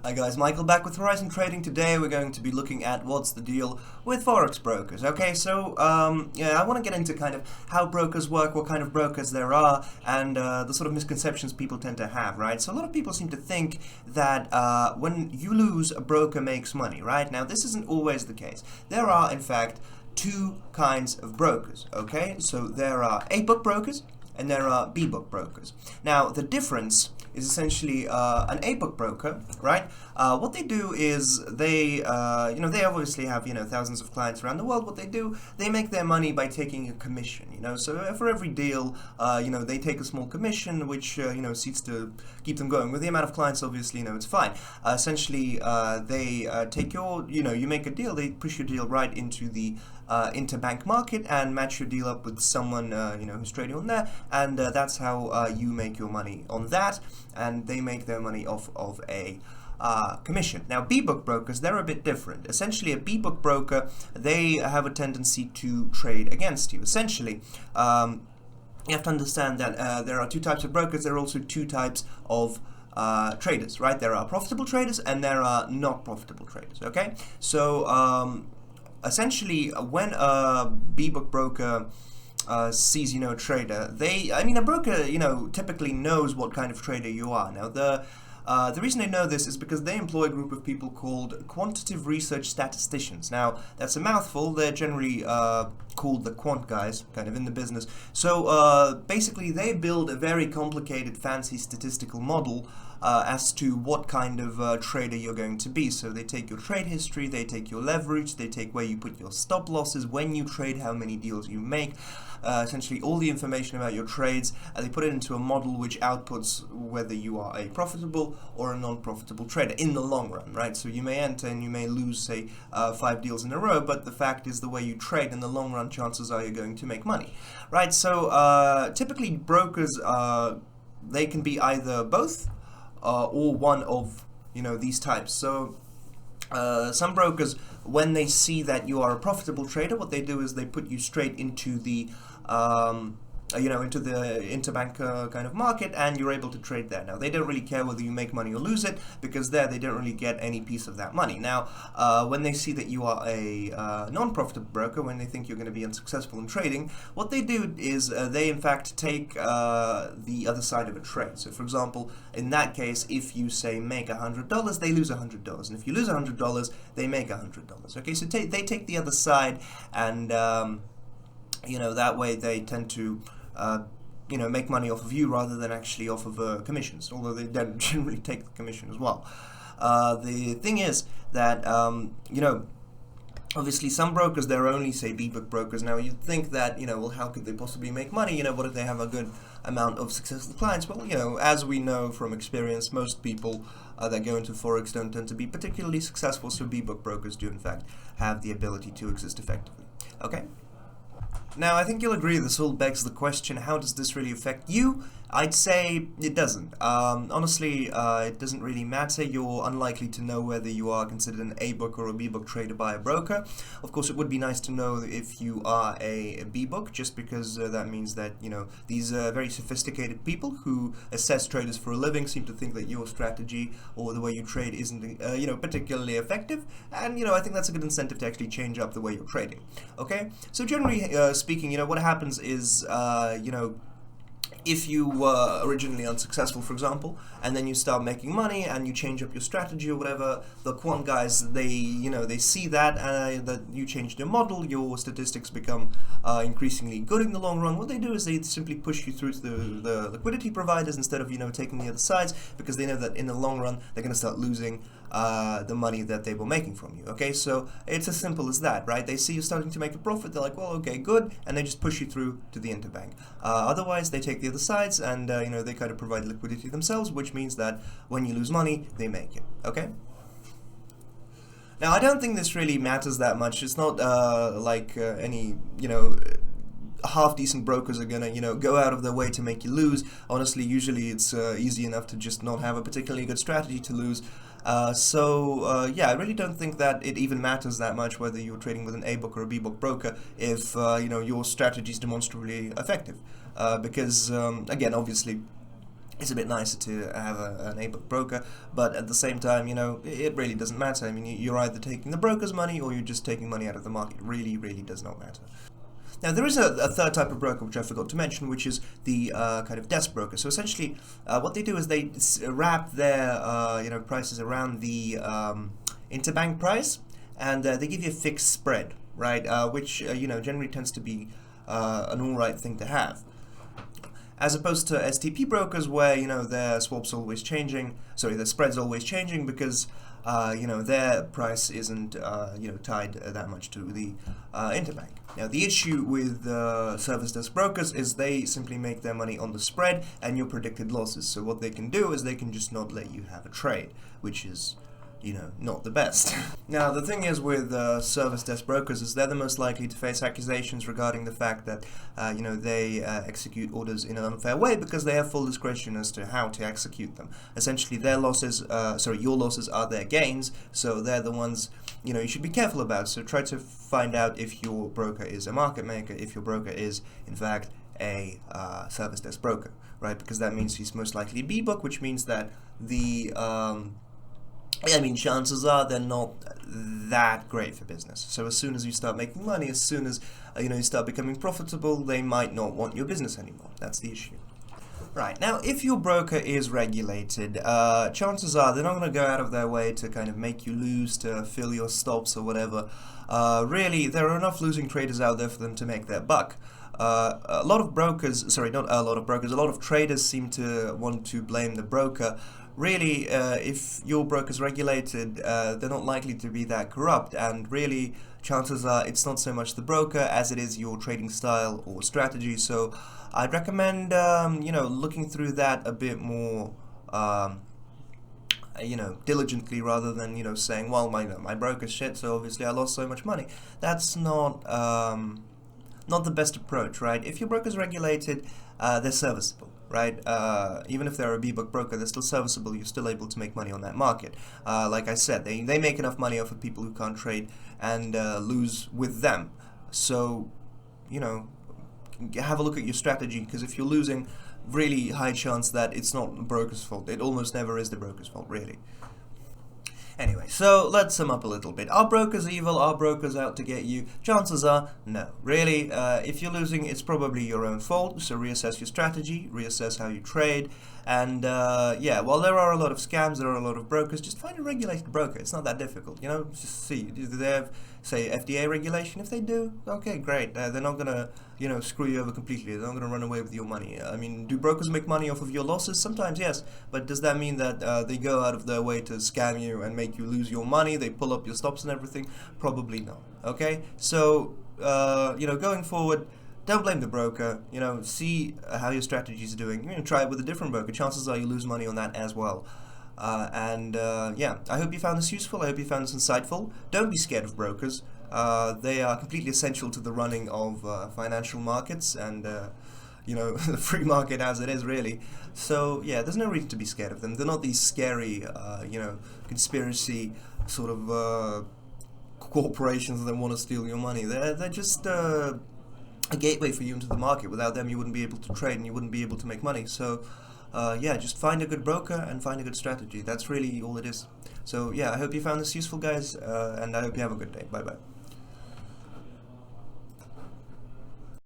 Hi guys, Michael back with Horizon Trading. Today we're going to be looking at what's the deal with Forex brokers. Okay, so yeah, I want to get into kind of how brokers work, what kind of brokers there are, and the sort of misconceptions people tend to have, right? So a lot of people seem to think that when you lose, a broker makes money, right? Now this isn't always the case. There are, in fact, two kinds of brokers, okay? So there are A-book brokers and there are B-book brokers. Now the difference is essentially an A-book broker, right? What they do is they, they obviously have, thousands of clients around the world. What they do, they make their money by taking a commission, So for every deal, they take a small commission, which, seeks to keep them going. With the amount of clients, obviously, it's fine. Essentially, they take your, you make a deal, they push your deal right into the interbank market and match your deal up with someone, who's trading on there, and that's how you make your money on that, and they make their money off of a commission. Now, B-book brokers, they're a bit different. Essentially, a B-book broker, they have a tendency to trade against you. Essentially, you have to understand that there are two types of brokers. There are also two types of traders, right? There are profitable traders and there are not profitable traders, okay? So, essentially, when a B-book broker sees, a trader, a broker, typically knows what kind of trader you are. Now, the reason they know this is because they employ a group of people called quantitative research statisticians. Now, that's a mouthful. They're generally called the quant guys, kind of in the business. So basically, they build a very complicated, fancy statistical model as to what kind of trader you're going to be. So they take your trade history, they take your leverage, they take where you put your stop losses, when you trade, how many deals you make, essentially all the information about your trades, and they put it into a model which outputs whether you are a profitable or a non-profitable trader in the long run, right? So you may enter and you may lose, say, 5 deals in a row, but the fact is the way you trade in the long run, chances are you're going to make money, right? So typically brokers, they can be either both, or one of these types. So some brokers, when they see that you are a profitable trader, what they do is they put you straight into the into the interbank kind of market, and you're able to trade there. Now, they don't really care whether you make money or lose it, because there they don't really get any piece of that money. Now, when they see that you are a non-profitable broker, when they think you're going to be unsuccessful in trading, what they do is they in fact take the other side of a trade. So, for example, in that case, if you say make $100, they lose $100, and if you lose $100, they make $100. Okay, so they take the other side, and that way they tend to make money off of you rather than actually off of commissions, although they don't generally take the commission as well. The thing is that, obviously some brokers, they're only, say, B-book brokers. Now, you'd think that, well, how could they possibly make money? What if they have a good amount of successful clients? Well, as we know from experience, most people that go into Forex don't tend to be particularly successful, so B-book brokers do, in fact, have the ability to exist effectively. Okay? Now, I think you'll agree this all begs the question, how does this really affect you? I'd say it doesn't. Honestly, it doesn't really matter. You're unlikely to know whether you are considered an A-book or a B-book trader by a broker. Of course, it would be nice to know if you are a B-book, just because that means that, these very sophisticated people who assess traders for a living seem to think that your strategy or the way you trade isn't, particularly effective. And, I think that's a good incentive to actually change up the way you're trading. Okay? So generally speaking, what happens is, if you were originally unsuccessful, for example, and then you start making money and you change up your strategy or whatever, the quant guys, they see that that you changed your model, your statistics become increasingly good in the long run. What they do is they simply push you through to the liquidity providers instead of taking the other sides, because they know that in the long run they're going to start losing the money that they were making from you. Okay, so it's as simple as that, right? They see you starting to make a profit, they're like, well, okay, good, and they just push you through to the interbank. Otherwise, they take the other sides, and they kind of provide liquidity themselves, which means that when you lose money, they make it. Okay. Now, I don't think this really matters that much. It's not like any half-decent brokers are gonna go out of their way to make you lose. Honestly, usually it's easy enough to just not have a particularly good strategy to lose. Yeah, I really don't think that it even matters that much whether you're trading with an A-book or a B-book broker if your strategy is demonstrably effective. Because again, obviously, it's a bit nicer to have an ebook broker, but at the same time, you know, it really doesn't matter. I mean, you're either taking the broker's money or you're just taking money out of the market. It really, really does not matter. Now, there is a third type of broker which I forgot to mention, which is the kind of desk broker. So essentially, what they do is they wrap their prices around the interbank price, and they give you a fixed spread, right? Which generally tends to be an all right thing to have, as opposed to STP brokers, where their swap's always changing. Sorry, their spread's always changing because their price isn't tied that much to the interbank. Now, the issue with service desk brokers is they simply make their money on the spread and your predicted losses. So what they can do is they can just not let you have a trade, which is not the best. Now, the thing is with service desk brokers is they're the most likely to face accusations regarding the fact that, they execute orders in an unfair way because they have full discretion as to how to execute them. Essentially, their losses, your losses are their gains, so they're the ones, you should be careful about. So try to find out if your broker is a market maker, if your broker is, in fact, a service desk broker, right? Because that means he's most likely B-book, which means that the chances are they're not that great for business. So as soon as you start making money, as soon as you start becoming profitable, they might not want your business anymore. That's the issue. Right, now if your broker is regulated, chances are they're not going to go out of their way to kind of make you lose, to fill your stops or whatever. Really, there are enough losing traders out there for them to make their buck. A lot of traders seem to want to blame the broker. Really, if your broker's regulated, they're not likely to be that corrupt, and really, chances are it's not so much the broker as it is your trading style or strategy. So I'd recommend, looking through that a bit more, diligently, rather than, saying, well, my broker's shit, so obviously I lost so much money. That's not the best approach, right? If your broker's regulated, they're serviceable, right? Even if they're a B-book broker, they're still serviceable. You're still able to make money on that market. Like I said, they make enough money off of people who can't trade and lose with them. So, have a look at your strategy, because if you're losing, really high chance that it's not the broker's fault. It almost never is the broker's fault, really. Anyway, so let's sum up a little bit. Are brokers evil? Are brokers out to get you? Chances are, no. Really, if you're losing, it's probably your own fault, so reassess your strategy, reassess how you trade, and while there are a lot of scams, there are a lot of brokers, just find a regulated broker. It's not that difficult, just see. Do they have, say, FDA regulation? If they do, okay, great. They're not going to, screw you over completely. They're not going to run away with your money. I mean, do brokers make money off of your losses? Sometimes, yes. But does that mean that they go out of their way to scam you and make you lose your money? They pull up your stops and everything? Probably not. Okay? So, going forward, don't blame the broker. See how your strategy is doing. Try it with a different broker. Chances are you lose money on that as well. I hope you found this useful. I hope you found this insightful. Don't be scared of brokers. They are completely essential to the running of financial markets and, the free market as it is, really. So, yeah, there's no reason to be scared of them. They're not these scary, conspiracy sort of corporations that want to steal your money. They're just a gateway for you into the market. Without them, you wouldn't be able to trade and you wouldn't be able to make money. So, just find a good broker and find a good strategy. That's really all it is. So, yeah, I hope you found this useful, guys, and I hope you have a good day. Bye-bye.